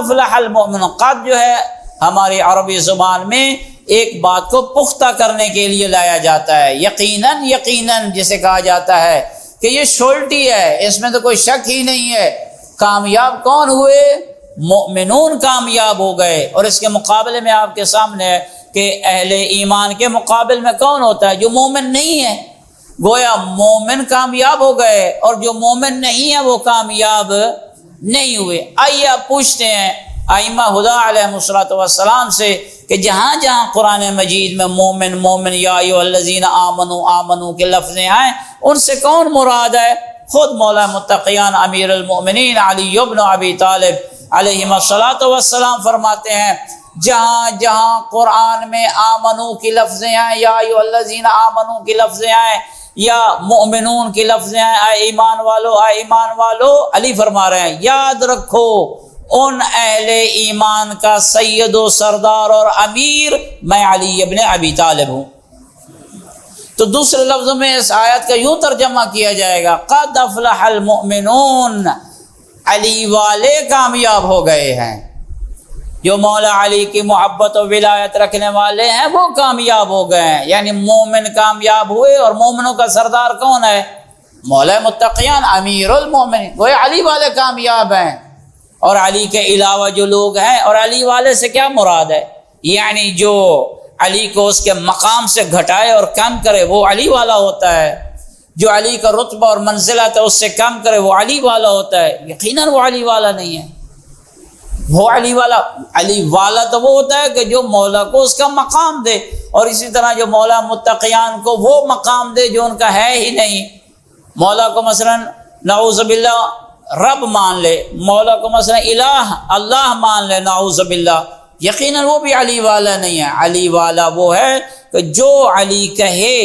افلح المؤمنون، قد جو ہے ہماری عربی زبان میں ایک بات کو پختہ کرنے کے لیے لایا جاتا ہے، یقیناً یقیناً جسے کہا جاتا ہے کہ یہ شورٹی ہے، اس میں تو کوئی شک ہی نہیں ہے۔ کامیاب کون ہوئے؟ مؤمنون کامیاب ہو گئے۔ اور اس کے مقابلے میں آپ کے سامنے ہے کہ اہل ایمان کے مقابل میں کون ہوتا ہے؟ جو مومن نہیں ہے۔ گویا مومن کامیاب ہو گئے اور جو مومن نہیں ہے وہ کامیاب نہیں ہوئے۔ آئیے آپ پوچھتے ہیں ائمہ ہدیٰ علیہ السلام سے کہ جہاں جہاں قرآن مجید میں مومن مومن یا ایھا الذین آمنوا آمنوا کے لفظیں آئیں ان سے کون مراد ہے؟ خود مولا متقیان امیر المؤمنین علی بن ابی طالب علیہ السلام فرماتے ہیں جہاں جہاں قرآن میں آمنو کی لفظیں آئیں یا ایھا الذین آمنو کی لفظیں آئیں یا مؤمنون کی لفظیں آئیں، اے ایمان والو اے ایمان والو، علی فرما رہے ہیں یاد رکھو ان اہل ایمان کا سید و سردار اور امیر میں علی ابن ابی طالب ہوں۔ تو دوسرے لفظوں میں اس آیت کا یوں ترجمہ کیا جائے گا قد افلح المؤمنون، علی والے کامیاب ہو گئے ہیں، جو مولا علی کی محبت و ولایت رکھنے والے ہیں وہ کامیاب ہو گئے ہیں، یعنی مومن کامیاب ہوئے۔ اور مومنوں کا سردار کون ہے؟ مولا متقیان امیر المومنین، وہ علی والے کامیاب ہیں۔ اور علی کے علاوہ جو لوگ ہیں، اور علی والے سے کیا مراد ہے؟ یعنی جو علی کو اس کے مقام سے گھٹائے اور کم کرے وہ علی والا ہوتا ہے، جو علی کا رتبہ اور منزلت ہے اس سے کم کرے وہ علی والا ہوتا ہے۔ یقیناً وہ علی والا نہیں ہے، وہ علی والا تو وہ ہوتا ہے کہ جو مولا کو اس کا مقام دے، اور اسی طرح جو مولا متقیان کو وہ مقام دے جو ان کا ہے ہی نہیں۔ مولا کو مثلا نعوذ باللہ رب مان لے، مولا کو مثلا الہ اللہ مان لے نعوذ باللہ، یقیناً وہ بھی علی والا نہیں ہے۔ علی والا وہ ہے کہ جو علی کہے،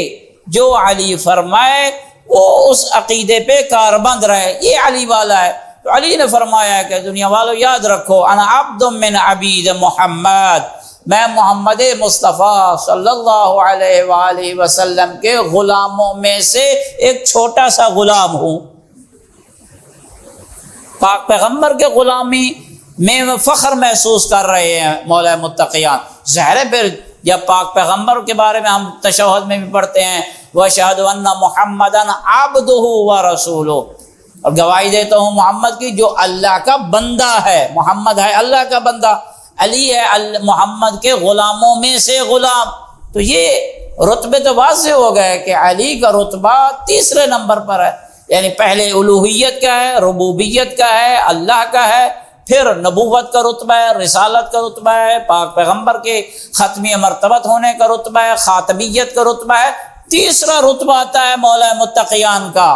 جو علی فرمائے وہ اس عقیدے پہ کاربند رہے، یہ علی والا ہے۔ تو علی نے فرمایا ہے کہ دنیا والوں یاد رکھو انا عبد من عبید محمد، میں محمد مصطفیٰ صلی اللہ علیہ وآلہ وسلم کے غلاموں میں سے ایک چھوٹا سا غلام ہوں۔ پاک پیغمبر کے غلامی میں فخر محسوس کر رہے ہیں مولا متقیان۔ ظاہر ہے پھر جب پاک پیغمبر کے بارے میں ہم تشہد میں بھی پڑھتے ہیں وَأَشْهَدُ أَنَّ مُحَمَّدًا عَبْدُهُ وَرَسُولُهُ، اور گواہی دیتا ہوں محمد کی جو اللہ کا بندہ ہے، محمد ہے اللہ کا بندہ، علی ہے محمد کے غلاموں میں سے غلام۔ تو یہ رتبے تو واضح ہو گئے کہ علی کا رتبہ تیسرے نمبر پر ہے، یعنی پہلے الوہیت کا ہے، ربوبیت کا ہے، اللہ کا ہے، پھر نبوت کا رتبہ ہے، رسالت کا رتبہ ہے، پاک پیغمبر کے ختمی مرتبت ہونے کا رتبہ ہے، خاتمیت کا رتبہ ہے، تیسرا رتبہ آتا ہے مولا متقیان کا۔